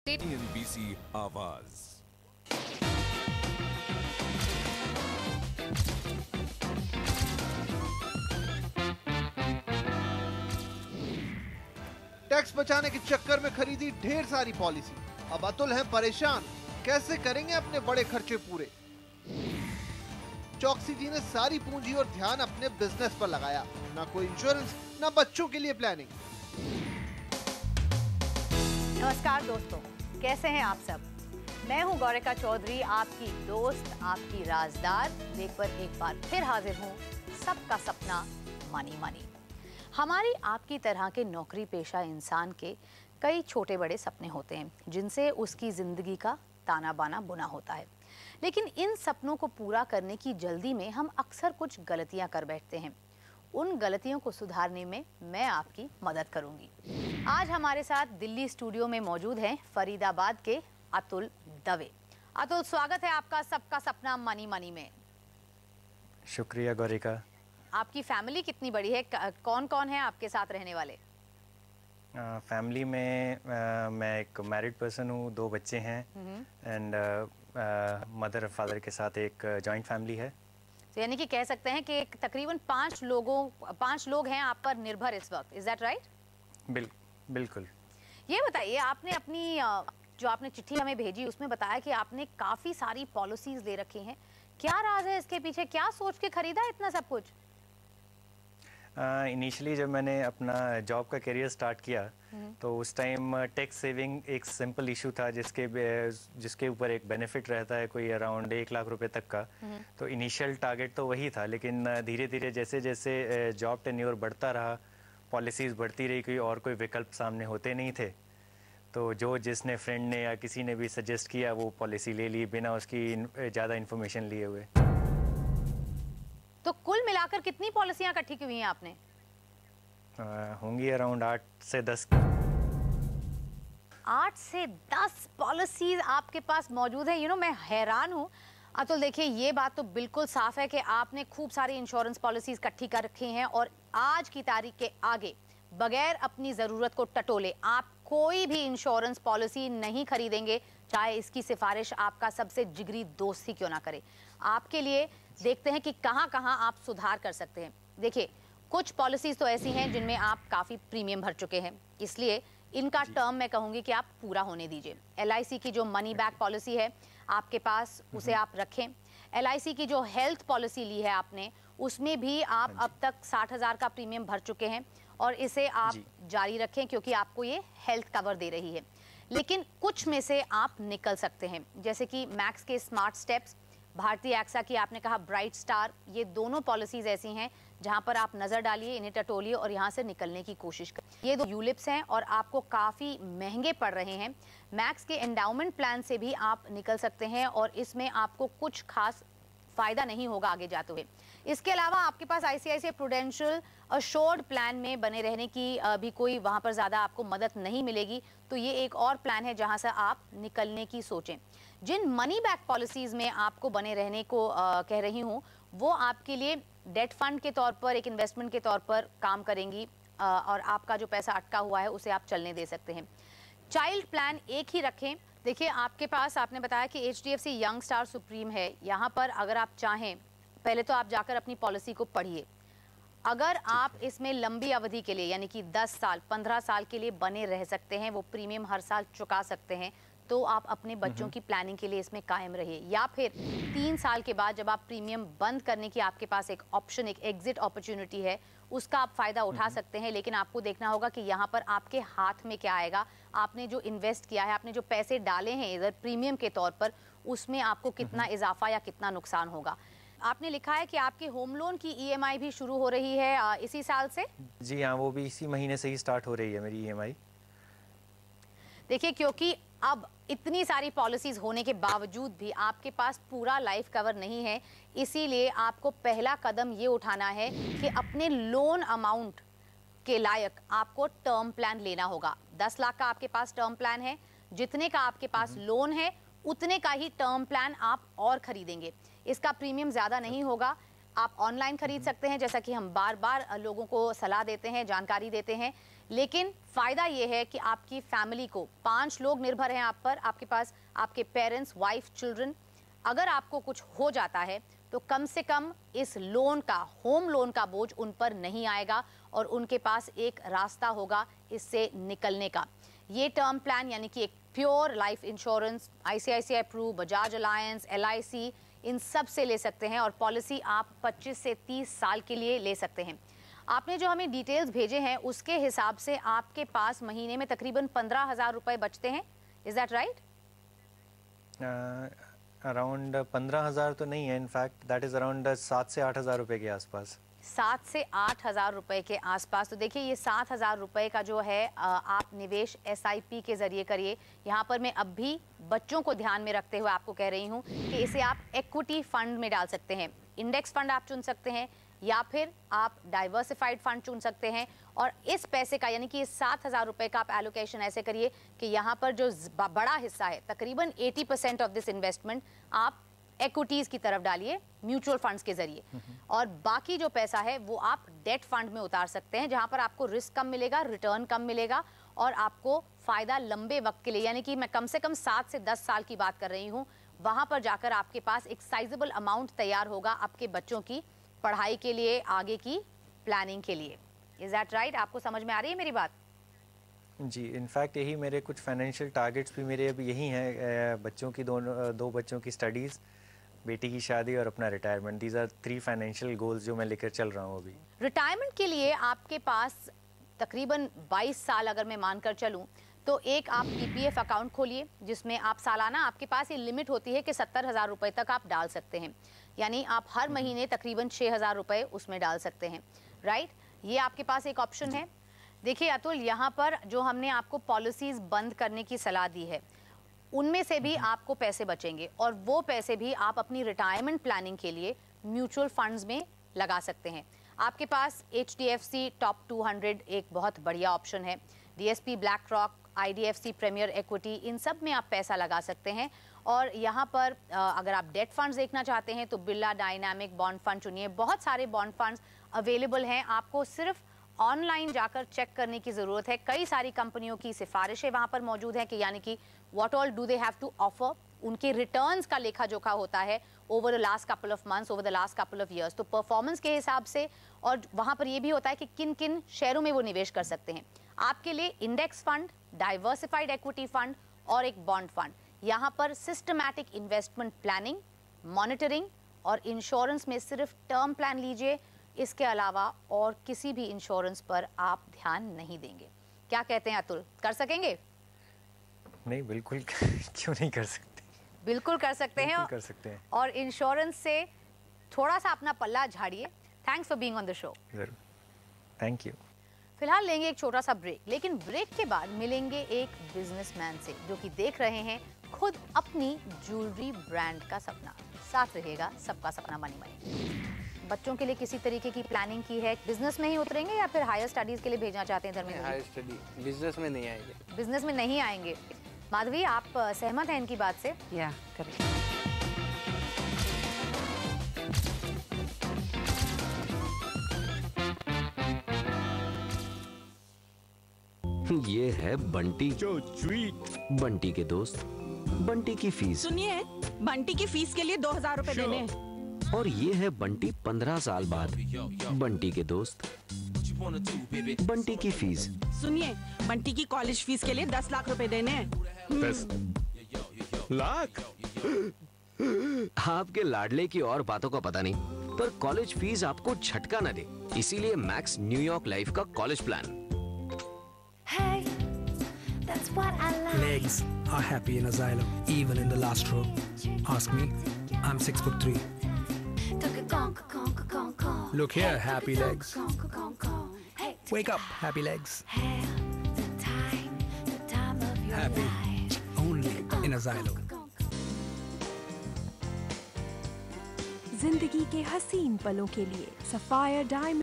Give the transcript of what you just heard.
NBC आवाज। Tax बचाने के चक्कर में खरीदी ढेर सारी पॉलिसी। अब अतुल हैं परेशान, कैसे करेंगे अपने बड़े खर्चे पूरे। चौकसी जी ने सारी पूंजी और ध्यान अपने बिजनेस पर लगाया, ना कोई इंश्योरेंस, ना बच्चों के लिए प्लानिंग। नमस्कार दोस्तों, कैसे हैं आप सब। मैं हूं गौरिका चौधरी, आपकी दोस्त, आपकी राजदार, लेकर एक बार फिर हाजिर हूं सबका सपना मनी मनी। हमारी आपकी तरह के नौकरी पेशा इंसान के कई छोटे बड़े सपने होते हैं जिनसे उसकी ज़िंदगी का ताना बाना बुना होता है, लेकिन इन सपनों को पूरा करने की जल्दी में हम अक्सर कुछ गलतियां कर बैठते हैं। उन गलतियों को सुधारने में मैं आपकी मदद करूंगी। आज हमारे साथ दिल्ली स्टूडियो में मौजूद हैं फरीदाबाद के अतुल दवे। अतुल, स्वागत है आपका सबका सपना मनी मनी में। शुक्रिया गौरिका। आपकी फैमिली कितनी बड़ी है, कौन कौन है आपके साथ रहने वाले? फैमिली में मैं एक मैरिड पर्सन हूँ, 2 बच्चे हैं एंड मदर फादर के साथ एक जॉइंट फैमिली है। तो यानी कि कह सकते हैं कि तकरीबन 5 लोग हैं आप पर निर्भर इस वक्त। Is that right? बिल्कुल। ये बताइए, आपने अपनी जो आपने चिट्ठी हमें भेजी उसमें बताया कि आपने काफ़ी सारी पॉलिसीज ले रखी हैं। क्या राज है इसके पीछे, क्या सोच के खरीदा इतना सब कुछ? इनिशियली जब मैंने अपना जॉब का करियर स्टार्ट किया तो उस टाइम टैक्स सेविंग एक सिंपल इशू था जिसके ऊपर एक बेनिफिट रहता है कोई अराउंड 1 लाख रुपए तक का। तो इनिशियल टारगेट तो वही था, लेकिन धीरे धीरे जैसे जैसे जॉब टेन्योर बढ़ता रहा, पॉलिसीज़ बढ़ती रही, कोई विकल्प सामने होते नहीं थे, तो जिसने फ्रेंड ने या किसी ने भी सजेस्ट किया वो पॉलिसी ले ली बिना उसकी ज़्यादा इन्फॉर्मेशन लिए हुए। तो कुल मिलाकर कितनी पॉलिसियां इकट्ठी की हुई हैं आपने? होंगी अराउंड 8 से 10। 8 से 10 पॉलिसीज आपके पास मौजूद है। मैं हैरान हूँ अतुल। देखिए, ये बात तो बिल्कुल साफ है कि आपने खूब सारी इंश्योरेंस पॉलिसीज इकट्ठी कर रखी हैं और आज की तारीख के आगे बगैर अपनी ज़रूरत को टटोले आप कोई भी इंश्योरेंस पॉलिसी नहीं खरीदेंगे, चाहे इसकी सिफारिश आपका सबसे जिगरी दोस्त ही क्यों ना करे। आपके लिए देखते हैं कि कहां कहां आप सुधार कर सकते हैं। देखिए, कुछ पॉलिसीज तो ऐसी हैं जिनमें आप काफ़ी प्रीमियम भर चुके हैं, इसलिए इनका टर्म मैं कहूँगी कि आप पूरा होने दीजिए। LIC की जो मनी बैक पॉलिसी है आपके पास, उसे आप रखें। LIC की जो हेल्थ पॉलिसी ली है आपने, उसमें भी आप अब तक 60,000 का प्रीमियम भर चुके हैं और इसे आप जारी रखें क्योंकि आपको ये हेल्थ कवर दे रही है। लेकिन कुछ में से आप निकल सकते हैं, जैसे कि मैक्स के स्मार्ट स्टेप्स, भारतीय एक्सा की आपने कहा ब्राइट स्टार, ये दोनों पॉलिसीज ऐसी हैं जहां पर आप नज़र डालिए, इन्हें टटोलिए और यहां से निकलने की कोशिश करें। ये 2 यूलिप्स हैं और आपको काफ़ी महंगे पड़ रहे हैं। मैक्स के एंडाउमेंट प्लान से भी आप निकल सकते हैं और इसमें आपको कुछ खास फ़ायदा नहीं होगा आगे जाते हुए। इसके अलावा आपके पास ICICI प्रूडेंशियल अश्योर्ड प्लान में बने रहने की भी कोई वहाँ पर ज़्यादा आपको मदद नहीं मिलेगी, तो ये एक और प्लान है जहाँ से आप निकलने की सोचें। जिन मनी बैक पॉलिसीज़ में आपको बने रहने को कह रही हूँ, वो आपके लिए डेट फंड के तौर पर, एक इन्वेस्टमेंट के तौर पर काम करेंगी और आपका जो पैसा अटका हुआ है उसे आप चलने दे सकते हैं। चाइल्ड प्लान एक ही रखें। देखिए, आपके पास आपने बताया कि HDFC यंग स्टार सुप्रीम है, यहाँ पर अगर आप चाहें पहले तो आप जाकर अपनी पॉलिसी को पढ़िए। अगर आप इसमें लंबी अवधि के लिए यानी कि 10 साल 15 साल के लिए बने रह सकते हैं, वो प्रीमियम हर साल चुका सकते हैं, तो आप अपने बच्चों की प्लानिंग के लिए इसमें कायम रहिए। या फिर 3 साल के बाद जब आप प्रीमियम बंद करने की आपके पास एक ऑप्शन, एक एग्जिट अपॉर्चुनिटी है, उसका आप फ़ायदा उठा सकते हैं। लेकिन आपको देखना होगा कि यहाँ पर आपके हाथ में क्या आएगा। आपने जो इन्वेस्ट किया है, आपने जो पैसे डाले हैं इधर प्रीमियम के तौर पर, उसमें आपको कितना इजाफा या कितना नुकसान होगा। आपने लिखा है कि आपके होम लोन की EMI भी शुरू हो रही है इसी साल से। जी हाँ, वो भी इसी महीने से ही स्टार्ट हो रही है मेरी EMI। देखिए, क्योंकि अब इतनी सारी पॉलिसीज होने के बावजूद भी आपके पास पूरा लाइफ कवर नहीं है, इसीलिए आपको पहला कदम ये उठाना है कि अपने लोन अमाउंट के लायक आपको टर्म प्लान लेना होगा। 10 लाख का आपके पास टर्म प्लान है, जितने का आपके पास लोन है उतने का ही टर्म प्लान आप और खरीदेंगे। इसका प्रीमियम ज़्यादा नहीं होगा। आप ऑनलाइन खरीद सकते हैं, जैसा कि हम बार बार लोगों को सलाह देते हैं, जानकारी देते हैं, लेकिन फायदा ये है कि आपकी फैमिली को 5 लोग निर्भर हैं आप पर, आपके पास आपके पेरेंट्स, वाइफ, चिल्ड्रन। अगर आपको कुछ हो जाता है तो कम से कम इस लोन का, होम लोन का बोझ उन पर नहीं आएगा और उनके पास एक रास्ता होगा इससे निकलने का। ये टर्म प्लान यानी कि एक pure life insurance ICICI Pru, Bajaj Allianz, LIC, इन सब से ले सकते हैं और पॉलिसी आप 25 से 30 साल के लिए ले सकते हैं। आपने जो हमें डिटेल्स भेजे हैं उसके हिसाब से आपके पास महीने में तकरीबन 15,000 रुपए बचते हैं। Is that right? अराउंड 15,000 तो नहीं है, इनफैक्ट दैट इज अराउंड 7 से 8,000 रुपए के आसपास। 7 से 8,000 रुपए के आसपास। तो देखिए ये 7,000 रुपए का जो है आप निवेश SIP के जरिए करिए। यहाँ पर मैं अब भी बच्चों को ध्यान में रखते हुए आपको कह रही हूँ कि इसे आप इक्विटी फंड में डाल सकते हैं। इंडेक्स फंड आप चुन सकते हैं या फिर आप डाइवर्सिफाइड फंड चुन सकते हैं। और इस पैसे का यानी कि इस 7,000 रुपए का आप एलोकेशन ऐसे करिए कि यहाँ पर जो बड़ा हिस्सा है, तकरीबन 80% ऑफ दिस इन्वेस्टमेंट आप इक्विटीज की तरफ डालिए म्यूचुअल फंड्स के जरिए, और बाकी जो पैसा है वो आप डेट फंड में उतार सकते हैं, जहां पर आपको रिस्क कम मिलेगा, रिटर्न कम मिलेगा और आपको फायदा लंबे वक्त के लिए, यानी कि मैं कम से कम 7 से 10 साल की बात कर रही हूँ, वहां पर जाकर आपके पास एक साइजेबल अमाउंट तैयार होगा आपके बच्चों की पढ़ाई के लिए, आगे की प्लानिंग के लिए। Is that right? आपको समझ में आ रही है मेरी बात? जी, इनफैक्ट यही मेरे कुछ फाइनेंशियल टारगेट्स भी मेरे अभी यही हैं, बच्चों की दो बच्चों की स्टडीज़, बेटी की शादी और अपना retirement. These are 3 financial goals जो मैं लेकर चल रहा हूँ अभी। रिटायरमेंट के लिए आपके पास तकरीबन 22 साल अगर मैं मानकर चलूँ तो एक आप EPF अकाउंट खोलिए, जिसमें आप सालाना, आपके पास ये लिमिट होती है कि 70,000 रुपए तक आप डाल सकते हैं, यानी आप हर महीने तकरीबन 6,000 रुपए उसमें डाल सकते हैं। राइट, ये आपके पास एक ऑप्शन है। देखिए अतुल, यहाँ पर जो हमने आपको पॉलिसीज बंद करने की सलाह दी है उनमें से भी आपको पैसे बचेंगे और वो पैसे भी आप अपनी रिटायरमेंट प्लानिंग के लिए म्यूचुअल फंड्स में लगा सकते हैं। आपके पास HDFC टॉप 200 एक बहुत बढ़िया ऑप्शन है, DSP, BlackRock, IDFC premier equity, इन सब में आप पैसा लगा सकते हैं। और यहाँ पर अगर आप डेट फंड्स देखना चाहते हैं तो बिरला डायनामिक बॉन्ड फंड चुनिए। बहुत सारे बॉन्ड फंड्स अवेलेबल हैं, आपको सिर्फ ऑनलाइन जाकर चेक करने की ज़रूरत है। कई सारी कंपनियों की सिफारिशें वहाँ पर मौजूद हैं कि यानी कि what all do they have to offer, उनके रिटर्न्स का लेखा जोखा होता है over the last couple of months, over the last couple of years, तो परफॉर्मेंस के हिसाब से। और वहाँ पर ये भी होता है कि किन किन शेयरों में वो निवेश कर सकते हैं। आपके लिए index fund, diversified equity fund और एक बॉन्ड फंड। यहाँ पर सिस्टमैटिक इन्वेस्टमेंट प्लानिंग, मॉनिटरिंग और इंश्योरेंस में सिर्फ टर्म प्लान लीजिए, इसके अलावा और किसी भी इंश्योरेंस पर आप ध्यान नहीं देंगे। क्या कहते हैं अतुल, कर सकेंगे? नहीं, बिल्कुल क्यों नहीं कर सकते? बिल्कुल कर सकते हैं, कर सकते हैं। और इंश्योरेंस से थोड़ा सा अपना पल्ला झाड़िए। Thanks for being on the show. जरूर, थैंक यू। फिलहाल लेंगे एक छोटा सा ब्रेक, लेकिन ब्रेक के बाद मिलेंगे एक बिजनेसमैन से जो कि देख रहे हैं खुद अपनी ज्वेलरी ब्रांड का सपना। साथ रहेगा सबका सपना मनी मनी। बच्चों के लिए किसी तरीके की प्लानिंग की है? बिजनेस में ही उतरेंगे या फिर हायर स्टडीज के लिए भेजना चाहते हैं धर्मेंद्र? हायर स्टडी, बिजनेस में नहीं आएंगे। बिजनेस में नहीं आएंगे। माधवी, आप सहमत हैं इनकी बात से? या करेक्ट। ये है बंटी, जो स्वीट बंटी के दोस्त बंटी की फीस। सुनिए, बंटी की फीस के लिए 2,000 रुपए देने हैं। और ये है बंटी 15 साल बाद बंटी के दोस्त बंटी की फीस। सुनिए, बंटी की कॉलेज फीस के लिए 10 लाख रुपए देने हैं। 10 लाख? आपके लाडले की और बातों का पता नहीं, पर कॉलेज फीस आपको झटका न दे, इसीलिए मैक्स न्यूयॉर्क लाइफ का college plan. Hey, that's what I like. Legs are happy in asylum, even in the last row. Ask me, I'm 6'3". Look here, happy legs. Wake up, happy legs. Happy, only in asylum. जिंदगी के हसीन पलों के लिए sapphire diamond